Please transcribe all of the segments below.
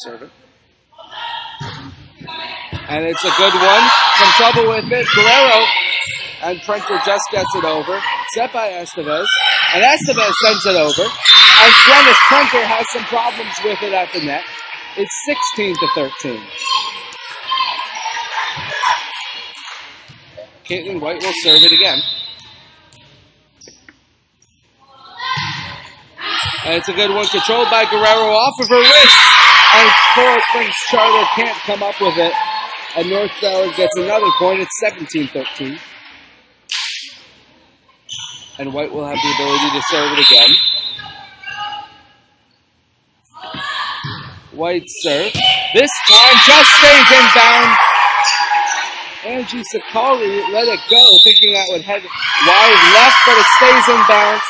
Serve it. And it's a good one. Some trouble with it. Guerrero and Prenter just gets it over. Set by Estevez. And Estevez sends it over. And Dennis Prenter has some problems with it at the net. It's 16-13. Caitlin White will serve it again. And it's a good one, controlled by Guerrero off of her wrist. And Coral Springs Charter can't come up with it. And North Broward gets another point. It's 17-13. And White will have the ability to serve it again. White's serve. This time just stays inbound. Angie Sakari let it go, thinking that would head wide left, but it stays inbound.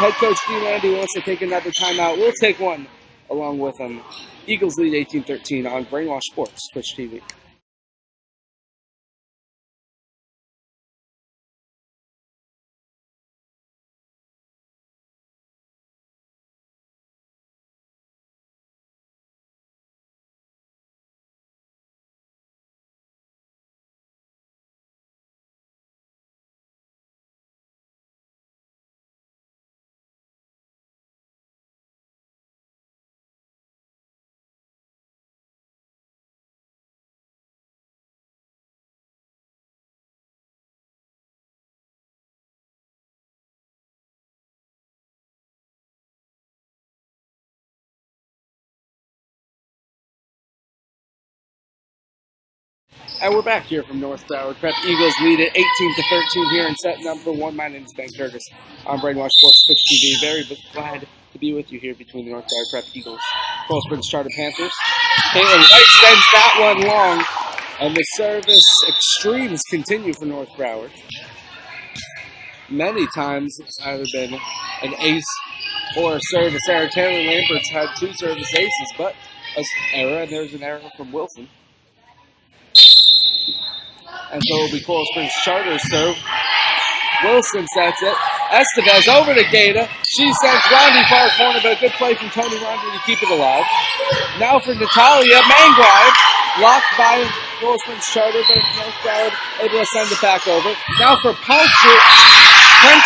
Head coach Dean Andy wants to take another timeout. We'll take one along with him. Eagles lead 18-13 on Brainwash Sports, Twitch TV. And we're back here from North Broward Prep. Eagles lead at 18-13 here in set number 1. My name is Ben Curtis on Brainwash Sports Twitch TV. Very glad to be with you here between the North Broward Prep Eagles, Coral Springs Charter Panthers. Caitlin White sends that one long, and the service extremes continue for North Broward. Many times it's either been an ace or a service error. Taylor Lambert's had 2 service aces, but an error, and there's an error from Wilson. And so it'll be Coral Springs Charter serve. Wilson sets it. Estevez over to Gata. She sends Rondi far corner, but a good play from Tony Rondi to keep it alive. Now for Natalia Manglide. Blocked by Coral Springs Charter, but North Broward able to send it back over. Now for Prenter, and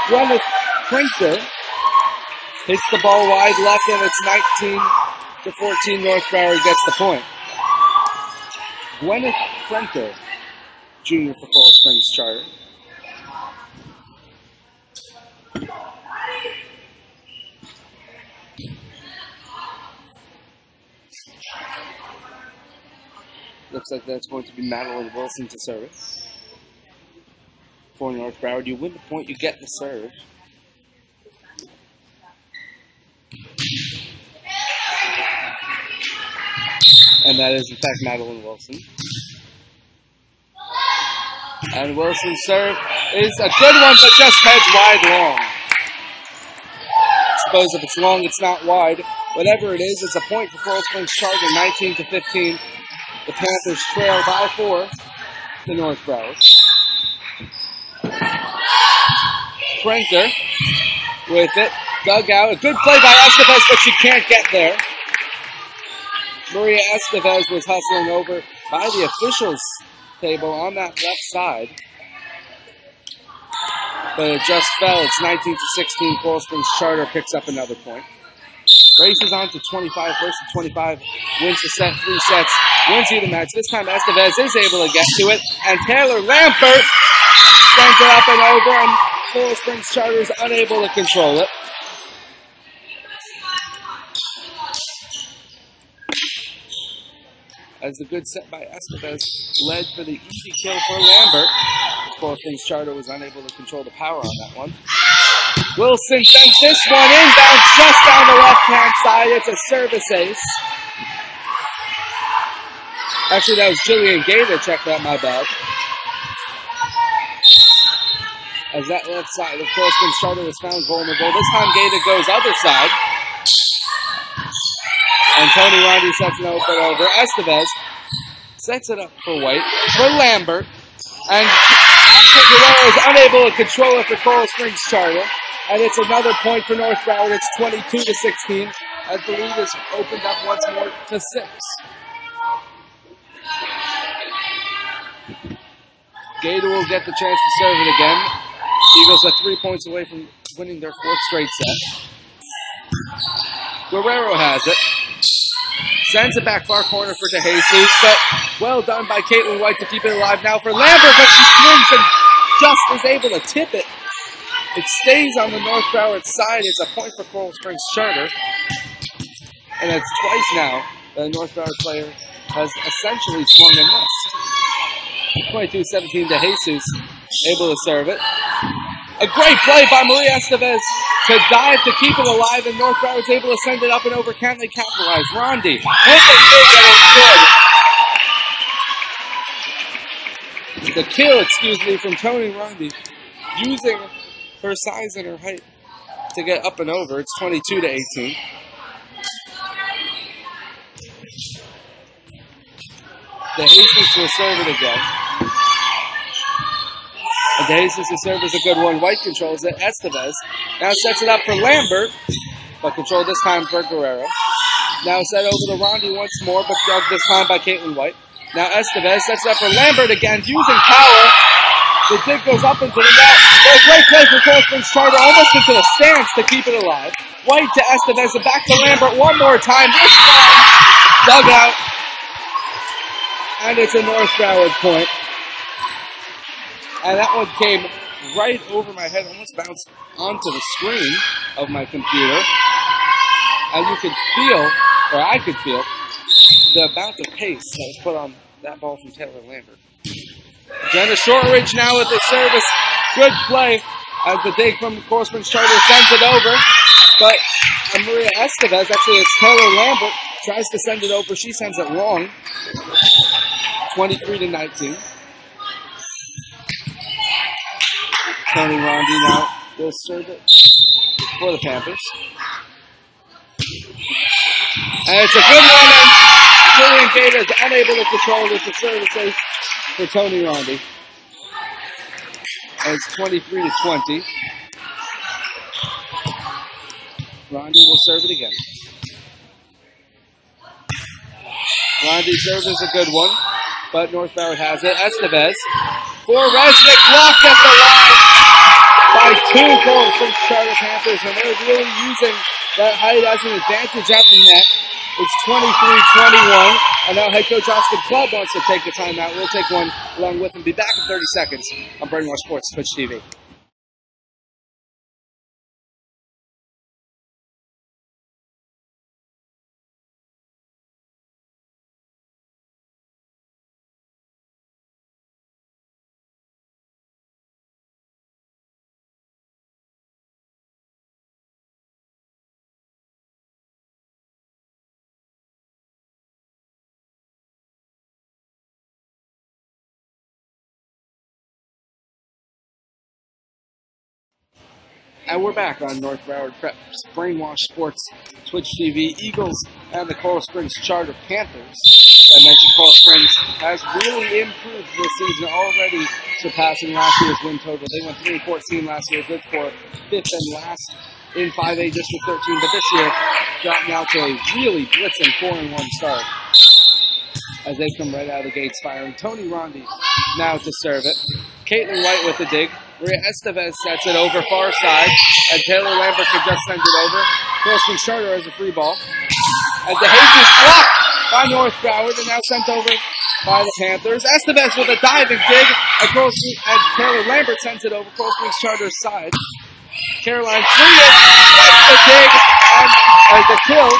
Gwyneth Prenter hits the ball wide left, and it's 19-14. North Broward gets the point. Gwyneth Prenter, junior for Coral Springs Charter. Looks like that's going to be Madeline Wilson to serve it. For North Broward, you win the point, you get the serve. And that is, in fact, Madeline Wilson. And Wilson's serve is a good one, but just heads wide long. I suppose if it's long, it's not wide. Whatever it is, it's a point for Coral Springs Charter, 19-15. The Panthers trail by 4 to North Broward. Prenter with it. Dug out. A good play by Estevez, but she can't get there. Maria Estevez was hustling over by the officials' table on that left side. But it just fell. It's 19-16. Coral Springs Charter picks up another point. Races on to 25 versus 25. Wins the set, 3 sets. Wins you the match. This time Estevez is able to get to it. And Taylor Lambert sends it up and over. And Coral Springs Charter is unable to control it. As the good set by Estevez led for the easy kill for Lambert. Coral Springs Charter was unable to control the power on that one. Wilson sends this one inbound just down the left-hand side. It's a service ace. Actually, that was Jillian Gay that checked that, my bad. As that left side of Coral Springs Charter was found vulnerable. This time Gata goes other side. And Tony Rondi sets it over. Estevez sets it up for White, for Lambert. And Guerrero is unable to control it for Coral Springs Charter. And it's another point for North Broward. It's 22-16. as the lead is opened up once more to 6. Gator will get the chance to serve it again. Eagles are 3 points away from winning their 4th straight set. Guerrero has it. Sends it back far corner for DeJesus, but well done by Caitlin White to keep it alive now for Lambert, but she swings and just is able to tip it. It stays on the North Broward side. It's a point for Coral Springs Charter. And it's twice now that a North Broward player has essentially swung and missed. 22-17 DeJesus, able to serve it. A great play by Maria Estevez to dive to keep it alive, and North Broward's able to send it up and over. Can they capitalize? Rondi with the dig, and it's good. The kill, from Tony Rondi, using her size and her height to get up and over. It's 22-18. DeJesus will serve it again. And DeJesus' serve is a good one. White controls it. Estevez now sets it up for Lambert, but controlled this time for Guerrero. Now set over to Rondi once more, but dug this time by Caitlin White. Now Estevez sets it up for Lambert again, using power. The dig goes up into the net. A great play for Coral Springs Charter, almost into the stance to keep it alive. White to Estevez, and back to Lambert one more time. This time, dug out. And it's a North Broward point. And that one came right over my head, almost bounced onto the screen of my computer. And you could feel, or I could feel, the amount of pace that was put on that ball from Taylor Lambert. Jenna Shortridge now with the service. Good play as the dig from Coral Springs Charter sends it over. But Maria Estevez, actually it's Taylor Lambert, tries to send it over. She sends it long. 23-19. Tony Rondi now will serve it for the Panthers. And it's a good one, and Julian Gator is unable to control it. The service for Tony Rondi. And it's 23-20. Rondi will serve it again. Rondi's serve is a good one, but North Broward has it. Estevez for Resnick, blocked at the line by 2 Coral Springs Charter Panthers, and they're really using that height as an advantage at the net. It's 23-21, and now head coach Austin Clubb wants to take the timeout. We'll take one along with him. Be back in 30 seconds on Brainwash Sports Twitch TV. And we're back on North Broward Prep's Brainwash Sports Twitch TV. Eagles and the Coral Springs Charter Panthers. I mentioned Coral Springs has really improved this season, already surpassing last year's win total. They went 3-14 last year, good for 5th and last in 5A District 13, but this year dropped now to a really blitzing 4-1 start as they come right out of the gates firing. Tony Rondi now to serve it. Caitlin White with the dig. Maria Estevez sets it over far side, and Taylor Lambert can just send it over. Coral Springs Charter has a free ball. And DeJesus blocked by North Broward, and now sent over by the Panthers. Estevez with a diving dig, and Taylor Lambert sends it over Coral Springs Charter's side. Caroline Frias gets the dig and the kill.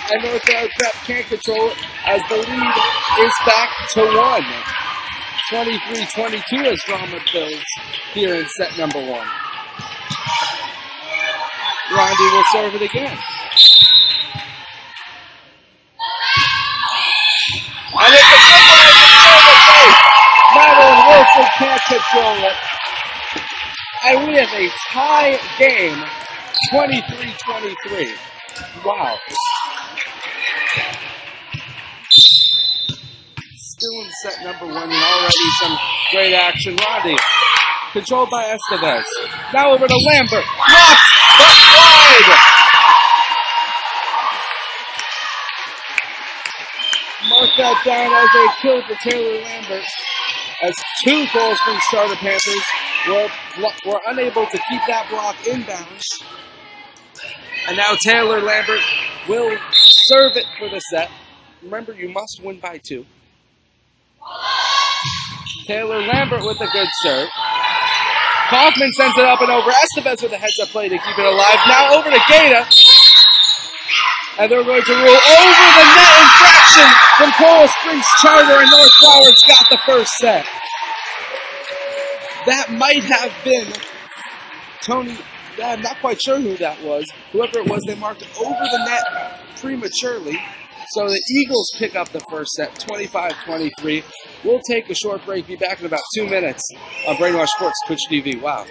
And North Broward Prep can't control it as the lead is back to 1. 23-22 as drama builds here in set number 1. Rondi will serve it again. And it's a good one in the face. Madeline Wilson can't control it. And we have a tie game, 23-23. Wow. Still in set number 1, and already some great action. Rondi, controlled by Estevez. Now over to Lambert. Blocked, but wide. Mark that down as a kill for Taylor Lambert, as two Coral Springs Charter Panthers were unable to keep that block in bounds. And now Taylor Lambert will serve it for the set. Remember, you must win by 2. Taylor Lambert with a good serve. Kaufman sends it up and over. Estevez with a heads-up play to keep it alive. Now over to Gaeta. And they're going to rule over the net infraction from Coral Springs Charter, and North Broward's got the first set. That might have been Tony. I'm not quite sure who that was. Whoever it was, they marked over the net prematurely. So the Eagles pick up the first set, 25-23. We'll take a short break. Be back in about 2 minutes on Brainwash Sports Twitch TV. Wow.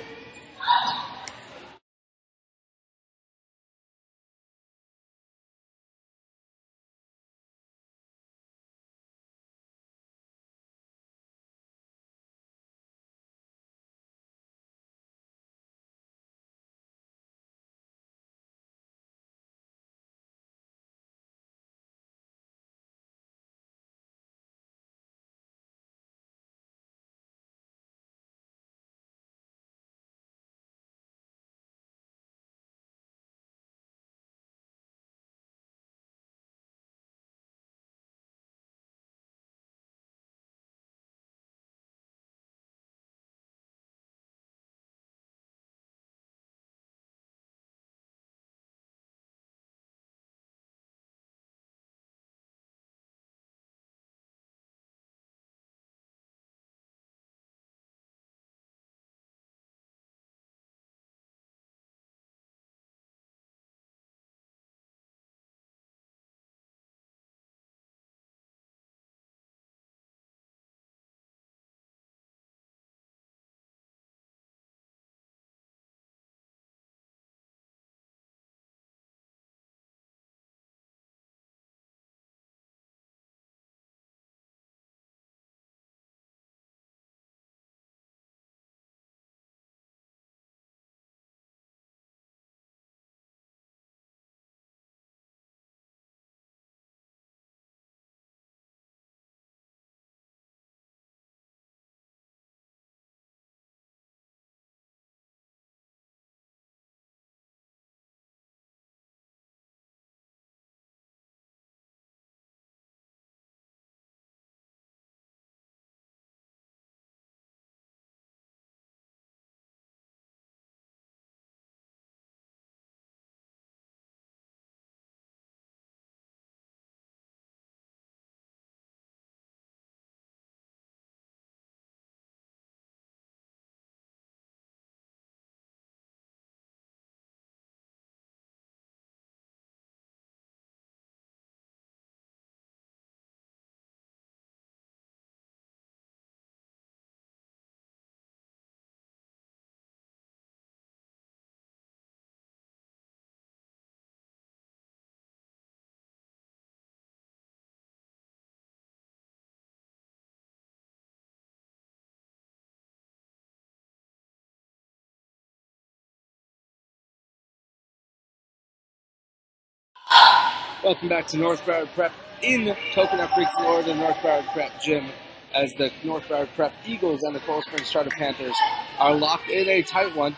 Welcome back to North Broward Prep in Coconut Creek, Florida, North Broward Prep Gym, as the North Broward Prep Eagles and the Coral Springs Charter Panthers are locked in a tight one.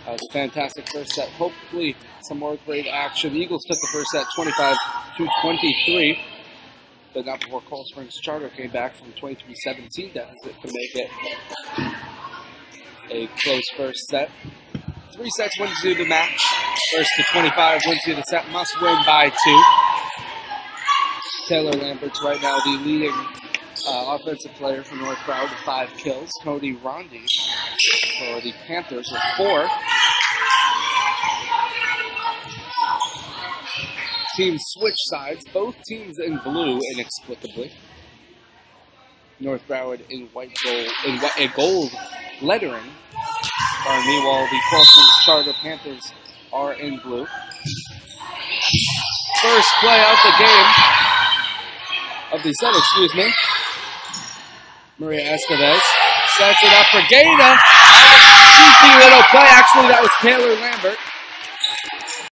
It's a fantastic first set. Hopefully some more great action. The Eagles took the first set 25-23, but not before Coral Springs Charter came back from 23-17 deficit to make it a close first set. 3 sets wins you the match. First to 25 wins you the set. Must win by 2. Taylor Lambert's right now the leading offensive player for North Broward with 5 kills. Cody Rondi for the Panthers with 4. Teams switch sides. Both teams in blue inexplicably. North Broward in white gold, in gold lettering. Pardon me, while the Coral Springs Charter Panthers are in blue. First play of the game, of the set, excuse me. Maria Estevez sets it up for Gaeta. Cheeky little play. Actually, that was Taylor Lambert.